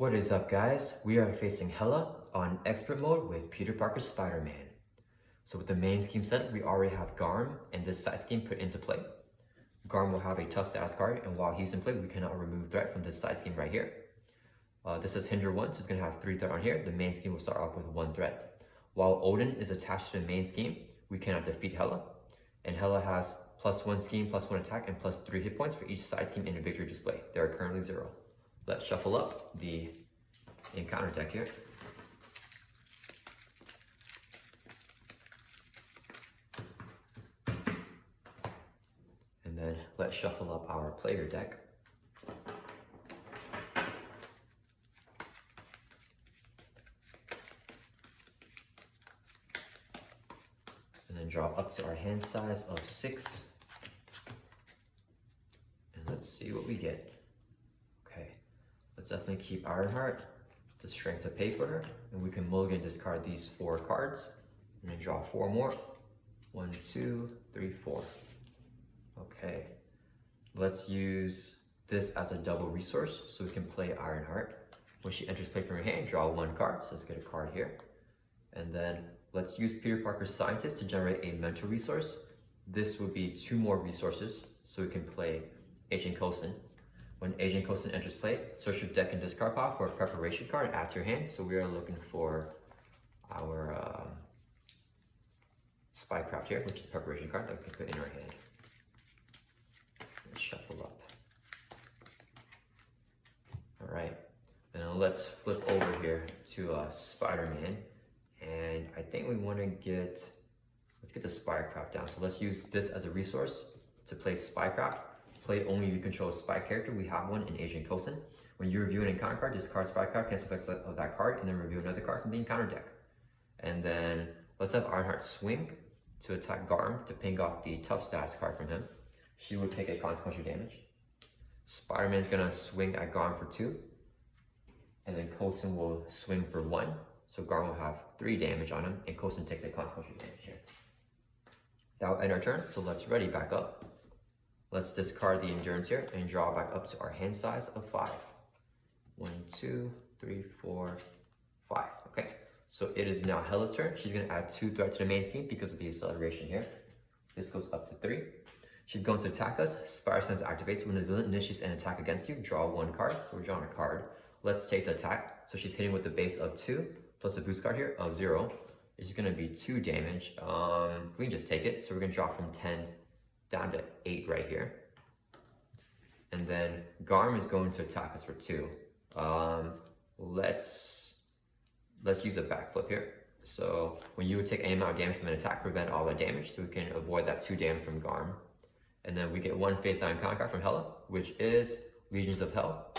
What is up, guys? We are facing Hela on expert mode with Peter Parker's Spider-Man. So with the main scheme set, we already have Garm and this side scheme put into play. Garm will have a tough stats card, and while he's in play, we cannot remove threat from this side scheme right here. This is Hinder 1, so it's going to have 3 threat on here. The main scheme will start off with 1 threat. While Odin is attached to the main scheme, we cannot defeat Hela. And Hela has +1 scheme, +1 attack, and +3 hit points for each side scheme in the victory display. They are currently 0. Let's shuffle up the encounter deck here. And then let's shuffle up our player deck. And then draw up to our hand size of 6. And let's see what we get. Okay, let's definitely keep Ironheart, the strength to pay for her, and we can mulligan discard these 4 cards and then draw 4 more. 1, 2, 3, 4. Okay, let's use this as a double resource so we can play Ironheart. When she enters play from her hand, draw 1 card, so let's get a card here. And then let's use Peter Parker's Scientist to generate a mental resource. This would be 2 more resources, so we can play Agent Coulson. When Agent Coulson enters play, search your deck and discard pile for a preparation card, add to your hand. So we are looking for our Spycraft here, which is a preparation card that we can put in our hand. Let's shuffle up. All right, and then let's flip over here to Spider-Man. And I think we want to let's get the Spycraft down. So let's use this as a resource to play Spycraft. Play only if you control a spy character. We have one in Agent Coulson. When you review an encounter card, discard Spycraft, cancel effects of that card, and then review another card from the encounter deck. And then let's have Ironheart swing to attack Garm to ping off the tough stats card from him. She would take a consequential damage. Spider-Man's gonna swing at Garm for 2. And then Coulson will swing for 1. So Garm will have 3 damage on him, and Coulson takes a consequential damage here. That will end our turn, so let's ready back up. Let's discard the endurance here and draw back up to our hand size of 5. 1, 2, 3, 4, 5. Okay, so it is now Hela's turn. She's gonna add 2 threat to the main scheme because of the acceleration here. This goes up to 3. She's going to attack us. Spider Sense activates when the villain initiates an attack against you. Draw 1 card. So we're drawing a card. Let's take the attack. So she's hitting with the base of 2 plus a boost card here of 0. It's gonna be 2 damage. We can just take it. So we're gonna draw from 10 down to 8 right here. And then Garm is going to attack us for 2. Let's use a backflip here. So when you would take any amount of damage from an attack, prevent all the damage, so we can avoid that 2 damage from Garm. And then we get 1 face down encounter card from Hela, which is Legions of Hell.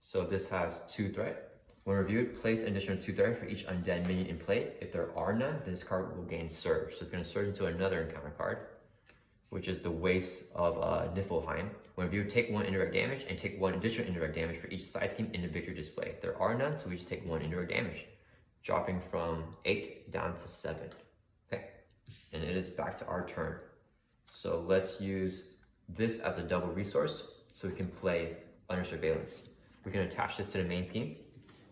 So this has 2 threat. When reviewed, place an additional 2 threat for each undead minion in play. If there are none, this card will gain Surge. So it's going to surge into another encounter card, which is the Waste of Niflheim. When reviewed, take 1 indirect damage and take 1 additional indirect damage for each side scheme in the victory display. There are none, so we just take 1 indirect damage, dropping from 8 down to 7. Okay, and it is back to our turn. So let's use this as a double resource so we can play Under Surveillance. We can attach this to the main scheme,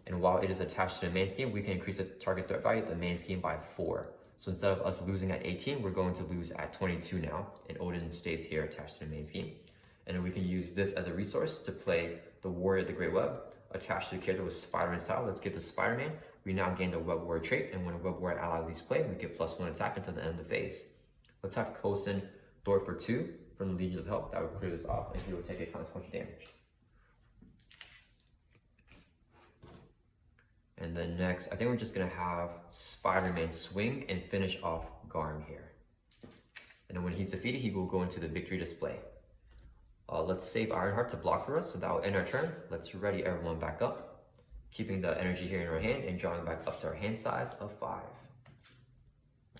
and while it is attached to the main scheme, we can increase the target threat value of the main scheme by 4. So instead of us losing at 18, we're going to lose at 22 now, and Odin stays here attached to the main scheme. And then we can use this as a resource to play the Warrior of the Great Web, attached to the character with Spider-Man style. Let's get the Spider-Man. We now gain the Web Warrior trait, and when a Web Warrior ally leaves play, we get +1 attack until the end of the phase. Let's have Coulson Thor for 2 from the Legions of Hell. That would clear this off, and he will take a consequential damage. And then next, I think we're just gonna have Spider-Man swing and finish off Garm here. And then when he's defeated, he will go into the victory display. Let's save Ironheart to block for us, so that will end our turn. Let's ready everyone back up, keeping the energy here in our hand and drawing back up to our hand size of 5.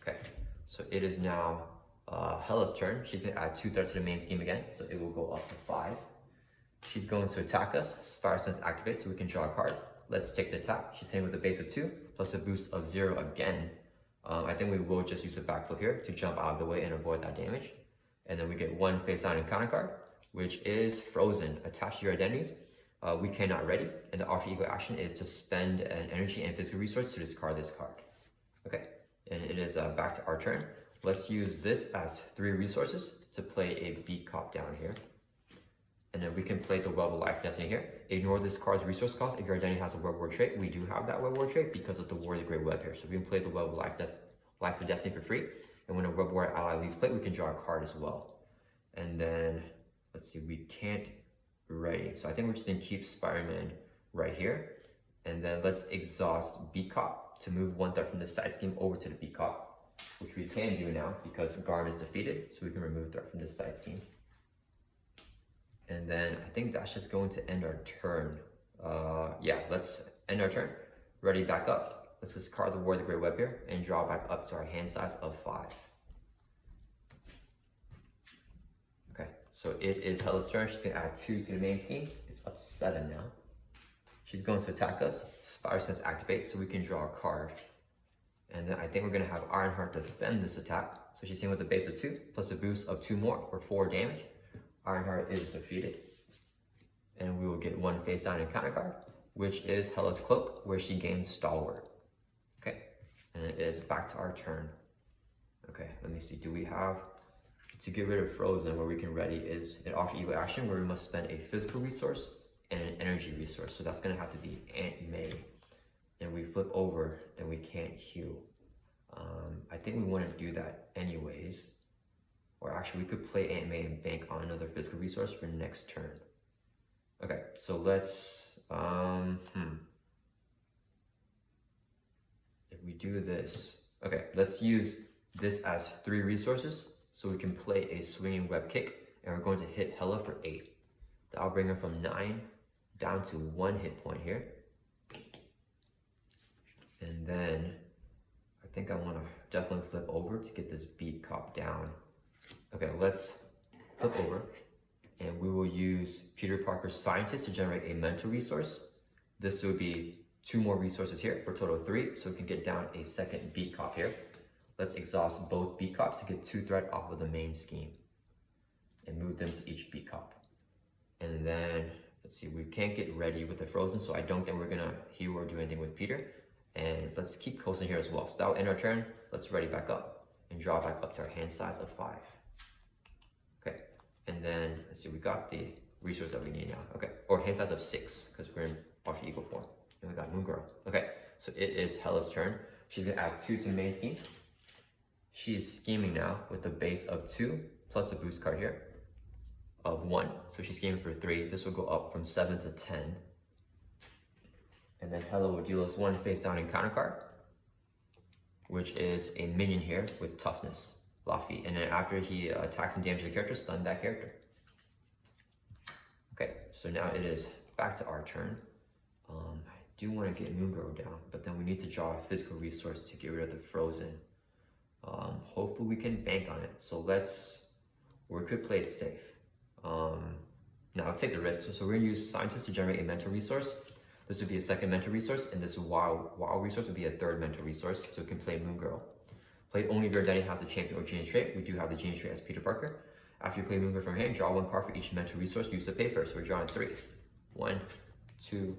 Okay, so it is now Hela's turn. She's gonna add 2 threats to the main scheme again, so it will go up to 5. She's going to attack us. Spider Sense activates, so we can draw a card. Let's take the attack. She's hitting with a base of 2 plus a boost of 0 again. I think we will just use a backflip here to jump out of the way and avoid that damage. And then we get 1 face down encounter card, which is Frozen. Attached to your identity. we cannot ready, and the alter ego action is to spend an energy and physical resource to discard this card. Okay, and it is back to our turn. Let's use this as 3 resources to play a beat cop down here. And then we can play the Web of Life and Destiny here. Ignore this card's resource cost. If your identity has a Web War trait, we do have that Web War trait because of the War of the Great Web here. So we can play the Web of Life of Destiny for free. And when a Web War ally leaves play, we can draw a card as well. And then, let's see, we can't ready. So I think we're just gonna keep Spiderman right here. And then let's exhaust Beat Cop to move 1 threat from the side scheme over to the Beat Cop, which we can do now because Garm is defeated. So we can remove threat from this side scheme. And then I think that's just going to end our turn. Yeah, let's end our turn. Ready, back up. Let's discard the War of the Great Web here and draw back up to our hand size of 5. Okay, so it is Hela's turn. She's gonna add 2 to the main scheme. It's up to 7 now. She's going to attack us. Spider Sense activates so we can draw a card. And then I think we're gonna have Ironheart defend this attack. So she's hitting with a base of 2 plus a boost of 2 more for 4 damage. Ironheart is defeated. And we will get 1 face down encounter card, which is Hela's Cloak, where she gains Stalwart. Okay, and it is back to our turn. Okay, let me see. Do we have to get rid of Frozen? Where we can ready is an alter ego action where we must spend a physical resource and an energy resource. So that's gonna have to be Aunt May. And we flip over, then we can't heal. I think we want to do that anyways. Or actually, we could play Aunt May and bank on another physical resource for next turn. Okay, so let's, if we do this, okay, let's use this as 3 resources so we can play a swinging web kick, and we're going to hit Hela for 8. That'll bring her from 9 down to 1 hit point here. And then I think I want to definitely flip over to get this Beat Cop down. Okay, let's flip over, and we will use Peter Parker's Scientist to generate a mental resource. This would be 2 more resources here for a total of 3, so we can get down a second Beat Cop here. Let's exhaust both Beat Cops to get 2 threat off of the main scheme and move them to each Beat Cop. And then, let's see, we can't get ready with the Frozen, so I don't think we're gonna heal or do anything with Peter. And let's keep coasting here as well. So that'll end our turn. Let's ready back up and draw back up to our hand size of 5. Okay, and then let's see, we got the resource that we need now. Okay, or hand size of 6 because we're in alter ego form. And we got Moon Girl. Okay, so it is Hela's turn. She's gonna add 2 to the main scheme. She is scheming now with a base of 2 plus a boost card here of 1. So she's scheming for 3. This will go up from 7 to 10. And then Hela will deal us 1 face down encounter card, which is a minion here with toughness, Laffy. And then after he attacks and damages the character, stun that character. Okay, so now it is back to our turn. I do want to get Moon Girl down, but then we need to draw a physical resource to get rid of the Frozen. Hopefully we can bank on it. So we could play it safe. Now let's take the risk. So we're gonna use Scientist to generate a mental resource. This would be a second mental resource, and this wild resource would be a 3rd mental resource, so we can play Moon Girl. Play only if your identity has a champion or genius trait. We do have the genius trait as Peter Parker. After you play Moon Girl from hand, draw 1 card for each mental resource used to pay for. So we're drawing 3. 1, 2,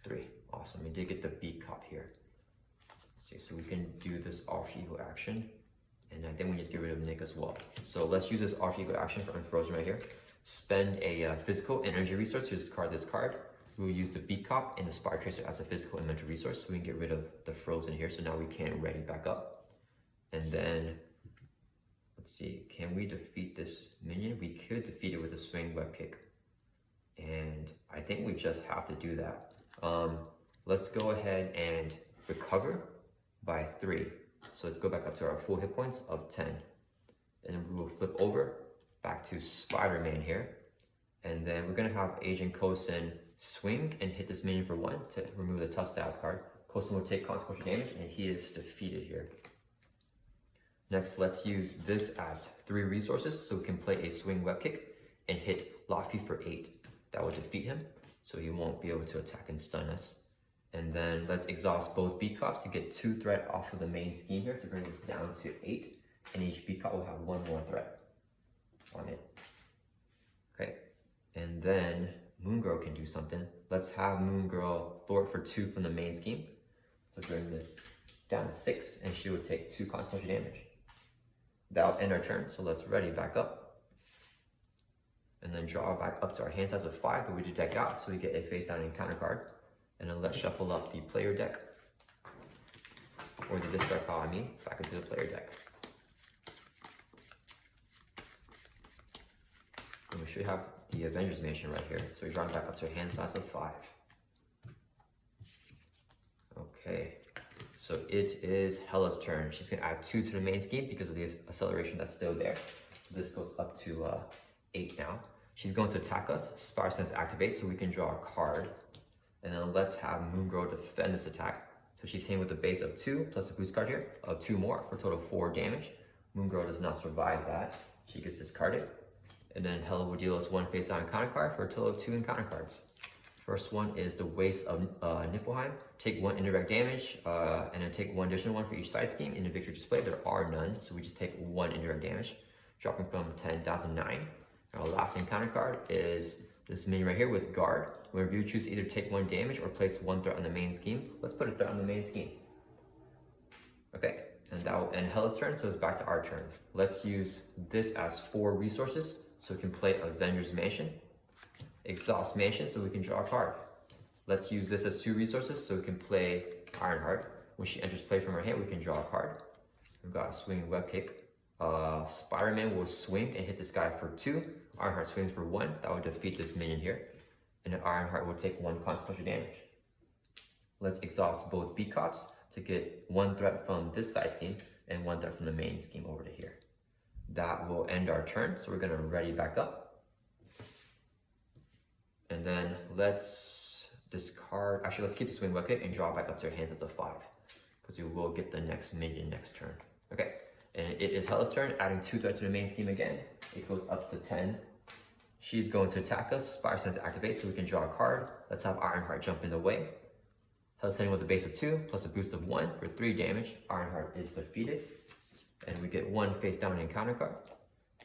3. Awesome, we did get the Beat Cop here. Let's see, so we can do this alter ego action, and I think we just get rid of Nick as well. So let's use this alter ego action for Unfrozen right here. Spend a physical energy resource to discard this card. We'll use the Beat Cop and the Spider Tracer as a physical and mental resource, so we can get rid of the Frozen here. So now we can ready back up. And then, let's see, can we defeat this minion? We could defeat it with a swing web kick. And I think we just have to do that. Let's go ahead and recover by 3. So let's go back up to our full hit points of 10. And then we will flip over back to Spider-Man here. And then we're gonna have Agent Coulson swing and hit this minion for 1 to remove the tough status card. Coulson will take consequential damage, and he is defeated here. Next, let's use this as 3 resources so we can play a swing web kick and hit Laffy for 8. That will defeat him, so he won't be able to attack and stun us. And then let's exhaust both Beat Cops to get 2 threat off of the main scheme here to bring us down to 8. And each Beat Cop will have 1 more threat on it. Okay, and then Moon Girl can do something. Let's have Moon Girl thwart for 2 from the main scheme. So bring this down to 6, and she would take 2 consequential damage. That'll end our turn, so let's ready back up. And then draw back up to our hand size of 5, but we do deck out, so we get a face down encounter card. And then let's shuffle up the player deck, or the discard pile, back into the player deck. And we should have the Avengers Mansion right here. So we're drawing back up to a hand size of 5. Okay, so it is Hela's turn. She's gonna add 2 to the main scheme because of the acceleration that's still there. So this goes up to 8 now. She's going to attack us. Spider Sense activates, so we can draw a card. And then let's have Moon Girl defend this attack. So she's hitting with a base of 2 plus a boost card here of 2 more for a total of 4 damage. Moon Girl does not survive that. She gets discarded. And then Hela will deal us 1 face down encounter card for a total of 2 encounter cards. First one is the Waste of Niflheim. Take 1 indirect damage, and then take 1 additional one for each side scheme. In the victory display, there are none, so we just take 1 indirect damage, dropping from 10 down to 9. Our last encounter card is this minion right here with Guard. When review, choose to either take 1 damage or place 1 threat on the main scheme. Let's put a threat on the main scheme. Okay, and that will end Hela's turn, so it's back to our turn. Let's use this as 4 resources, so we can play Avengers Mansion. Exhaust Mansion, so we can draw a card. Let's use this as 2 resources, so we can play Ironheart. When she enters play from her hand, we can draw a card. We've got a swinging web kick. Spiderman will swing and hit this guy for 2. Ironheart swings for 1. That would defeat this minion here. And then Ironheart will take 1 consequential damage. Let's exhaust both B cops to get 1 threat from this side scheme and 1 threat from the main scheme over to here. That will end our turn, so we're gonna ready back up. And then let's discard, actually let's keep the swing web kick and draw back up to our hands as a 5, because we will get the next minion next turn. Okay, and it is Hela's turn, adding 2 threats to the main scheme again. It goes up to 10. She's going to attack us. Spider Sense activates, so we can draw a card. Let's have Ironheart jump in the way. Hela's hitting with a base of 2 plus a boost of 1 for 3 damage. Ironheart is defeated, and we get 1 face down encounter card,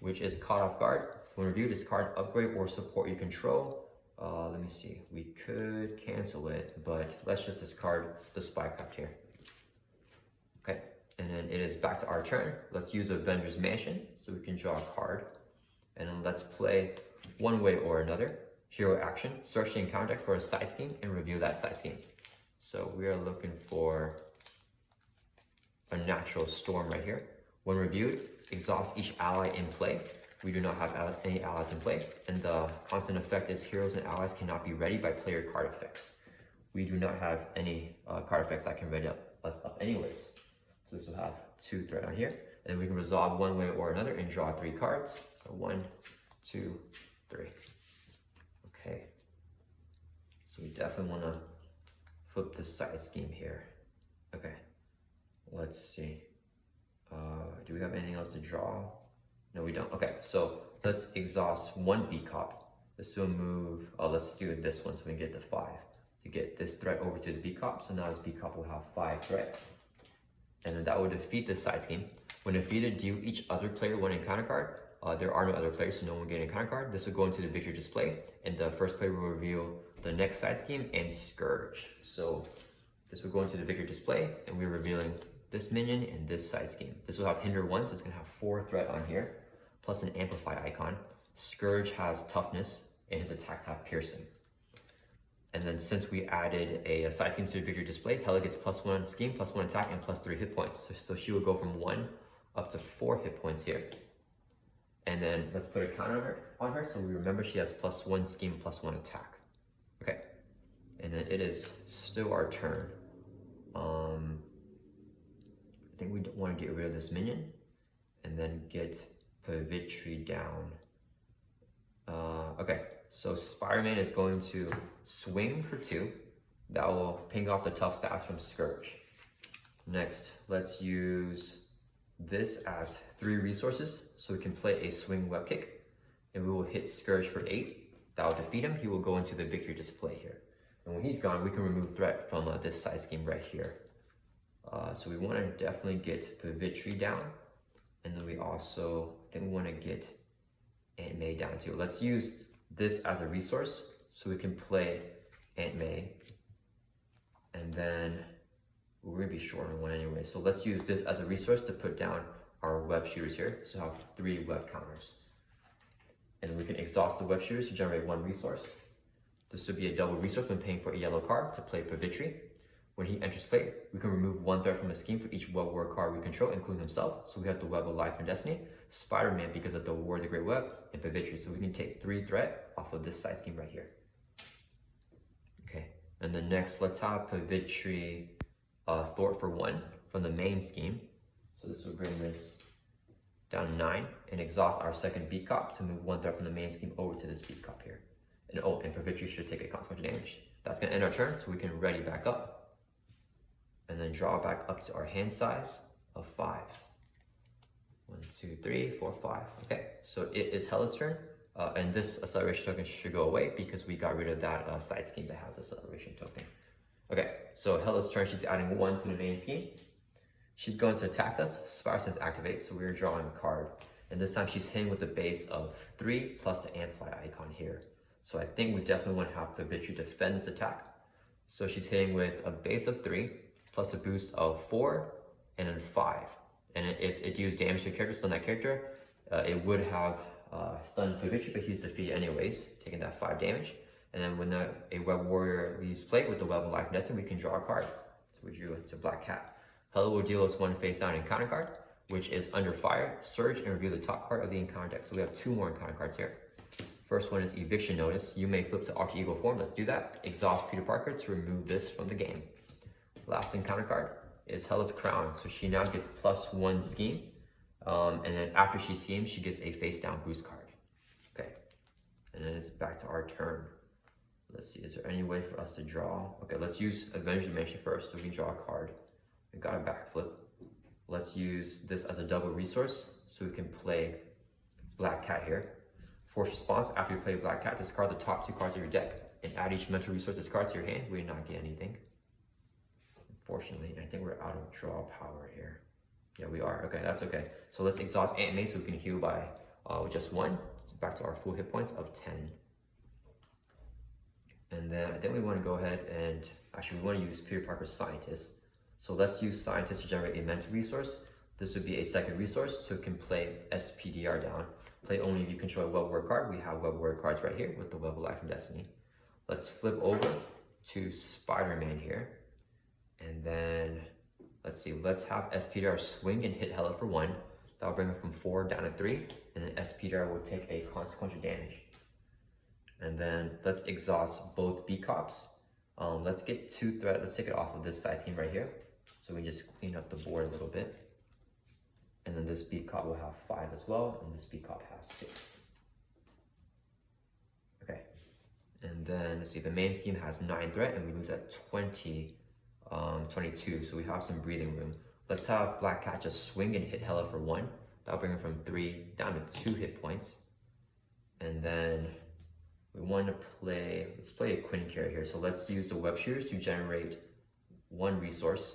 which is Caught Off Guard. When reviewed, this card upgrade or support you control. Let me see, we could cancel it, but let's just discard the Spycraft here. Okay, and then it is back to our turn. Let's use Avengers Mansion, so we can draw a card. And then let's play one way or another. Hero action, search the encounter deck for a side scheme and review that side scheme. So we are looking for a Natural Storm right here. When reviewed, exhaust each ally in play. We do not have any allies in play, and the constant effect is heroes and allies cannot be ready by player card effects. We do not have any card effects that can ready us up anyways. So this will have 2 threat on here, and then we can resolve one way or another and draw 3 cards. So 1, 2, 3. Okay. So we definitely want to flip this side scheme here. Okay. Let's see. Do we have anything else to draw? No, we don't. Okay, so let's exhaust 1 B cop. This will move, let's do this one so we can get to 5. To get this threat over to his B cop, so now his B cop will have 5 threat. And then that will defeat this side scheme. When defeated, deal each other player 1 encounter card. There are no other players, so no one will get an encounter card. This will go into the victory display, and the first player will reveal the next side scheme and Scourge. So this will go into the victory display, and we're revealing this minion and this side scheme. This will have Hinder 1, so it's gonna have 4 threat on here, plus an Amplify icon. Scourge has Toughness, and his attacks have Piercing. And then since we added a side scheme to the victory display, Hela gets +1 scheme, +1 attack, and +3 hit points. So she will go from 1 up to 4 hit points here. And then let's put a counter on her so we remember she has +1 scheme, +1 attack. Okay, and then it is still our turn. I think we want to get rid of this minion and then get Pavitri down. Okay, so Spiderman is going to swing for 2. That will ping off the tough stats from Scourge. Next, let's use this as 3 resources so we can play a swing web kick, and we will hit Scourge for 8. That will defeat him. He will go into the victory display here. And when he's gone, we can remove threat from this side scheme right here. So we want to definitely get Pavitri down, and then we also want to get Aunt May down too. Let's use this as a resource so we can play Aunt May. And then we're gonna be short on one anyway. So let's use this as a resource to put down our web shooters here. So I have 3 web counters. And we can exhaust the web shooters to generate 1 resource. This would be a double resource when paying for a yellow card to play Pavitri. When he enters play, we can remove 1 threat from a scheme for each web warrior card we control, including himself. So we have the Web of Life and Destiny, Spiderman because of the War of the Great Web, and Pavitri. So we can take 3 threat off of this side scheme right here. Okay, and then next, let's have Pavitri Thor for 1 from the main scheme. So this will bring this down to 9 and exhaust our second beat cop to move 1 threat from the main scheme over to this beat cop here. And and Pavitri should take a consequential damage. That's gonna end our turn, so we can ready back up. And then draw back up to our hand size of 5. 1, 2, 3, 4, 5. Okay, so it is Hela's turn. And this acceleration token should go away because we got rid of that side scheme that has acceleration token. Okay, so Hela's turn, she's adding 1 to the main scheme. She's going to attack us, Spider Sense activates, so we're drawing a card. And this time she's hitting with a base of 3 plus the amplify icon here. So I think we definitely want to have Pavitri defend this attack. So she's hitting with a base of 3 plus a boost of 4 and then 5. And if it deals damage to a character, stun that character, it would have stunned Pavitri, but he's defeated anyways, taking that 5 damage. And then when a web warrior leaves play with the Web of Life and Destiny, we can draw a card. So we drew it to Black Cat. Hela will deal us 1 face down encounter card, which is Under Fire, Surge, and reveal the top card of the encounter deck. So we have 2 more encounter cards here. First one is Eviction Notice. You may flip to Alter Ego form. Let's do that. Exhaust Peter Parker to remove this from the game. Last encounter card is Hela's Crown. So she now gets +1 scheme. And then after she schemes, she gets a face down boost card. Okay. And then it's back to our turn. Let's see, is there any way for us to draw? Okay, let's use Avengers Dimension first. So we can draw a card. We got a backflip. Let's use this as a double resource so we can play Black Cat here. Force response, after you play Black Cat, discard the top 2 cards of your deck and add each mental resource discard to your hand. We did not get anything. Unfortunately, I think we're out of draw power here. Yeah, we are. Okay, that's okay. So let's exhaust Aunt May so we can heal by just 1. Back to our full hit points of 10. And then I think we want to go ahead and actually we want to use Peter Parker's Scientist. So let's use Scientist to generate a mental resource. This would be a second resource, so it can play SPDR down. Play only if you control a Web Warrior card. We have Web Warrior cards right here with the Web of Life and Destiny. Let's flip over to Spider-Man here. And then, let's see, let's have SPDR swing and hit Hela for 1. That'll bring her from 4 down to 3. And then SPDR will take a consequential damage. And then let's exhaust both B-Cops. Let's get 2 threat, let's take it off of this side scheme right here. So we just clean up the board a little bit. And then this B-Cop will have 5 as well, and this B-Cop has 6. Okay, and then let's see, the main scheme has 9 threat, and we lose at 22, so we have some breathing room. Let's have Black Cat just swing and hit Hela for 1. That'll bring her from 3 down to 2 hit points. And then we want to play, let's play a Quinn carry here. So let's use the web shooters to generate 1 resource.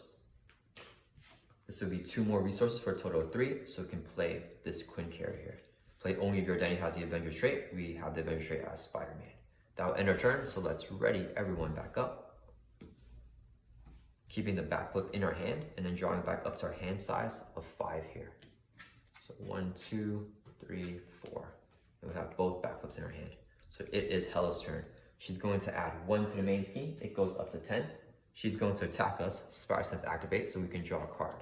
This would be 2 more resources for a total of 3, so we can play this Quinn carry here. Play only if your identity has the Avengers trait. We have the Avengers trait as Spider-Man. That will end our turn, so let's ready everyone back up. Keeping the backflip in our hand, and then drawing back up to our hand size of 5 here. So 1, 2, 3, 4. And we have both backflips in our hand. So it is Hela's turn. She's going to add 1 to the main scheme. It goes up to 10. She's going to attack us. Spider Sense activates, so we can draw a card.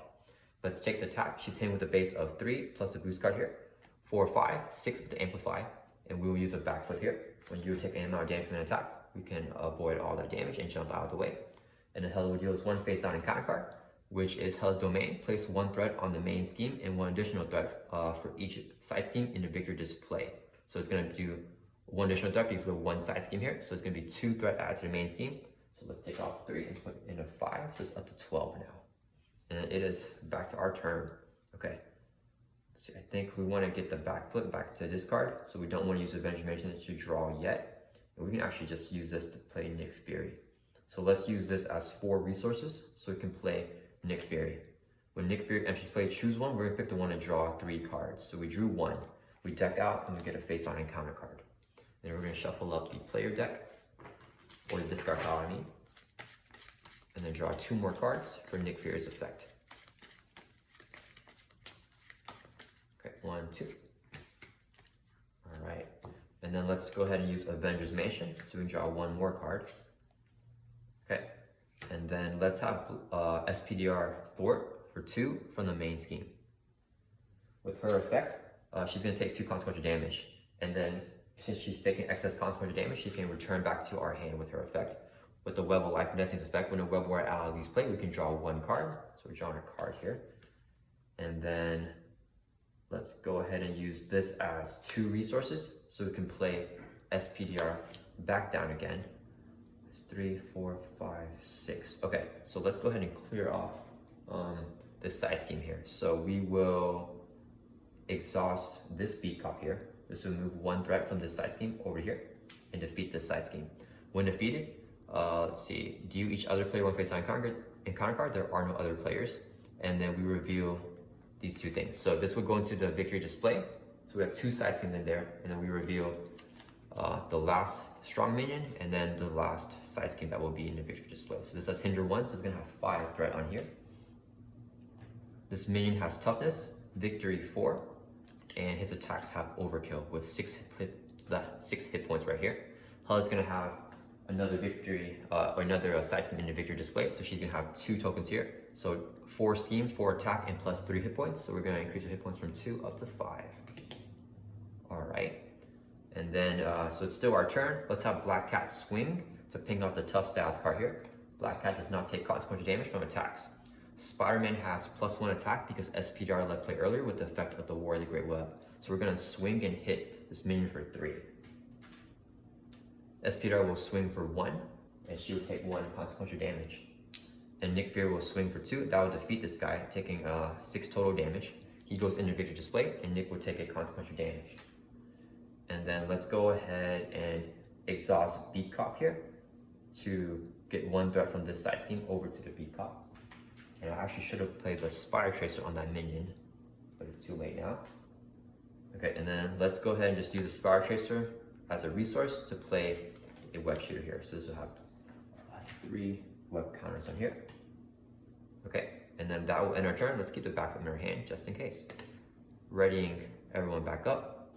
Let's take the attack. She's hitting with a base of 3 plus a boost card here. 4, 5, 6 with the amplify, and we will use a backflip here. When you take any amount of damage from an attack, we can avoid all that damage and jump out of the way. And then Hela will deal us 1 face down encounter card, which is Hela's domain. Place 1 threat on the main scheme and 1 additional threat for each side scheme in the victory display. So it's going to do 1 additional threat because we have 1 side scheme here. So it's going to be 2 threat added to the main scheme. So let's take off 3 and put in a 5. So it's up to 12 now. And it is back to our turn. Okay. Let's see, I think we want to get the backflip back to this card. So we don't want to use Avengers Dimension to draw yet. And we can actually just use this to play Nick Fury. So let's use this as 4 resources so we can play Nick Fury. When Nick Fury enters play, choose 1. We're going to pick the one to draw 3 cards. So we drew 1. We deck out and we get a face on encounter card. Then we're going to shuffle up the player deck or the discard pile, I mean. And then draw 2 more cards for Nick Fury's effect. Okay, 1, 2. All right, and then let's go ahead and use Avengers Mansion, so we can draw 1 more card. Okay, and then let's have SPDR Thor for 2 from the main scheme. With her effect, she's going to take 2 consequential damage, and then since she's taking excess consequential damage, she can return back to our hand with her effect. With the Web of Life and Destiny's effect, when a Web War ally leaves play, we can draw 1 card. So we're drawing a card here. And then let's go ahead and use this as 2 resources, so we can play SPDR back down again. It's 3, 4, 5, 6. Okay, so let's go ahead and clear off this side scheme here. So we will exhaust this beat cop here. This will move 1 threat from this side scheme over here and defeat this side scheme. When defeated, let's see, deal each other player 1 face-down encounter card. There are no other players. And then we reveal these 2 things. So this will go into the victory display. So we have 2 side schemes in there, and then we reveal the last strong minion, and then the last side scheme that will be in the victory display. So this has hinder 1, so it's gonna have 5 threat on here. This minion has toughness, victory 4, and his attacks have overkill with 6 hit points right here. Hela's gonna have another victory or another side scheme in the victory display, so she's gonna have 2 tokens here. So 4 scheme, 4 attack, and plus 3 hit points. So we're gonna increase the hit points from 2 up to 5. All right, and then so it's still our turn. Let's have Black Cat swing to ping out the tough status card here. Black Cat does not take consequential damage from attacks. Spiderman has +1 attack because SPDR let play earlier with the effect of the War of the Great Web. So we're gonna swing and hit this minion for 3. SPDR will swing for 1, and she will take 1 consequential damage. And Nick Fury will swing for 2. That will defeat this guy, taking 6 total damage. He goes into victory display, and Nick will take a consequential damage. And then let's go ahead and exhaust Beat Cop here to get 1 threat from this side scheme over to the Beat Cop. And I actually should have played the Spider Tracer on that minion, but it's too late now. Okay, and then let's go ahead and just use the Spider Tracer as a resource to play a web shooter here. So this will have 3 web counters on here. Okay, and then that will end our turn. Let's keep the backup in our hand just in case. Readying everyone back up.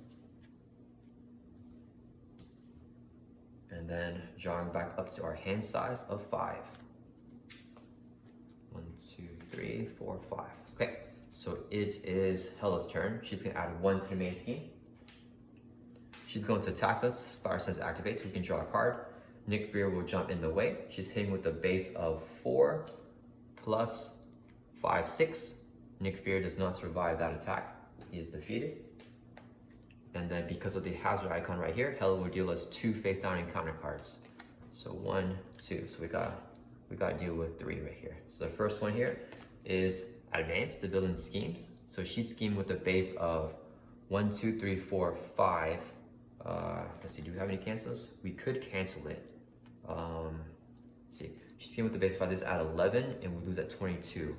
And then drawing back up to our hand size of 5. 1, 2, 3, 4, 5. Okay, so it is Hela's turn. She's gonna add 1 to the main scheme. She's going to attack us. Spider Sense activates, so we can draw a card. Nick Fury will jump in the way. She's hitting with a base of 4 plus 5, 6. Nick Fury does not survive that attack. He is defeated. And then because of the hazard icon right here, Hela will deal us 2 face down encounter cards. So 1, 2. So we got to deal with 3 right here. So the first one here is Advance, the villain schemes. So she's schemed with a base of 1, 2, 3, 4, 5. Let's see, do we have any cancels? We could cancel it. Let's see, she's schemed with the base of 5. This is at 11, and we lose at 22.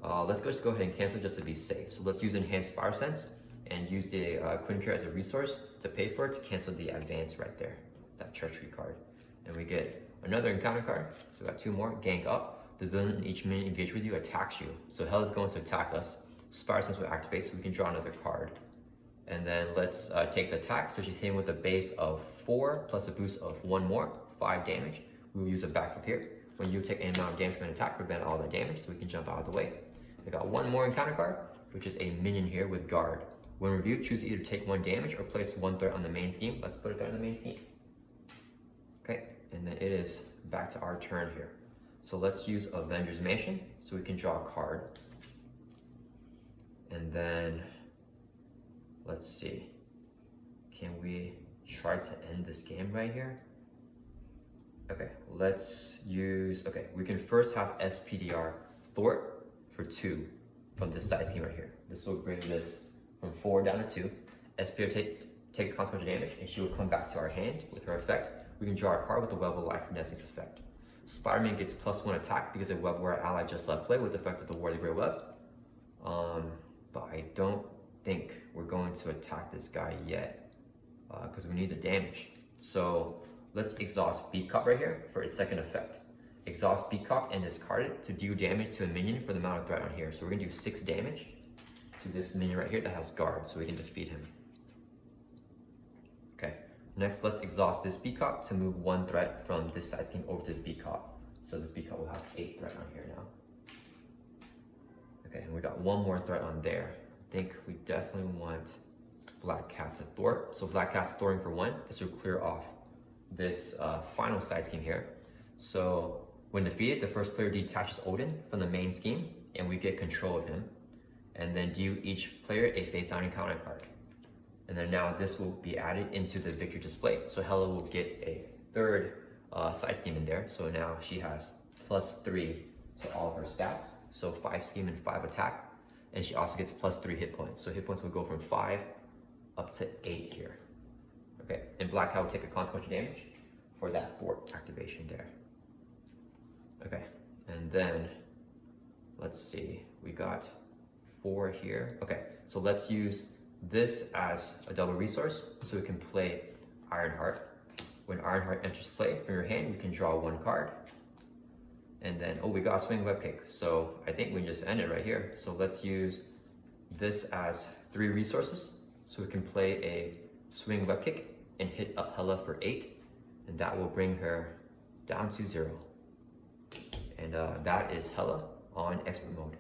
Let's just go ahead and cancel just to be safe. So let's use Enhanced Spider Sense and use the Couldn't Care as a resource to pay for it to cancel the Advance right there, that treachery card. And we get another encounter card. So we got 2 more. Gang Up. The villain in each minute engaged with you attacks you. So Hela's going to attack us. Spider Sense will activate, so we can draw another card. And then let's take the attack. So she's hitting with a base of 4 plus a boost of 1 more, 5 damage. We will use a backup here. When you take any amount of damage from an attack, prevent all that damage, so we can jump out of the way. We got 1 more encounter card, which is a minion here with guard. When reviewed, choose either take 1 damage or place 1 threat on the main scheme. Let's put it there on the main scheme. Okay, and then it is back to our turn here. So let's use Avengers Mansion so we can draw a card. And then let's see, can we try to end this game right here? Okay, let's use, okay, we can first have SPDR Thor for 2 from this side scheme right here. This will bring this from 4 down to 2. SPDR takes consequential damage, and she will come back to our hand with her effect. We can draw a card with the Web of Life and Destiny's effect. Spider-Man gets +1 attack because a web where an ally just left play with the effect of the War of the Great Web. But I don't think we're going to attack this guy yet because we need the damage. So let's exhaust Beat Cop right here for its second effect. Exhaust Beat Cop and discard it to deal damage to a minion for the amount of threat on here. So we're gonna do 6 damage to this minion right here that has guard, so we can defeat him. Okay, next let's exhaust this Beat Cop to move 1 threat from this side scheme over to this Beat Cop. So this Beat Cop will have 8 threat on here now. Okay, and we got 1 more threat on there. I think we definitely want Black Cat's a Thor. So Black Cat's Thoring for 1. This will clear off this final side scheme here. So when defeated, the first player detaches Odin from the main scheme and we get control of him. And then deal each player a face-down encounter card. And then now this will be added into the victory display. So Hela will get a 3rd side scheme in there. So now she has +3 to all of her stats. So 5 scheme and 5 attack. And she also gets +3 hit points. So hit points will go from 5 up to 8 here. Okay, and Black Cat will take a consequential damage for that thwart activation there. Okay, and then let's see, we got 4 here. Okay, so let's use this as a double resource so we can play Ironheart. When Ironheart enters play from your hand, you can draw 1 card. And then, oh, we got Swing Webkick. So I think we just end it right here. So let's use this as 3 resources. So we can play a Swing Webkick and hit up Hela for 8. And that will bring her down to 0. And that is Hela on expert mode.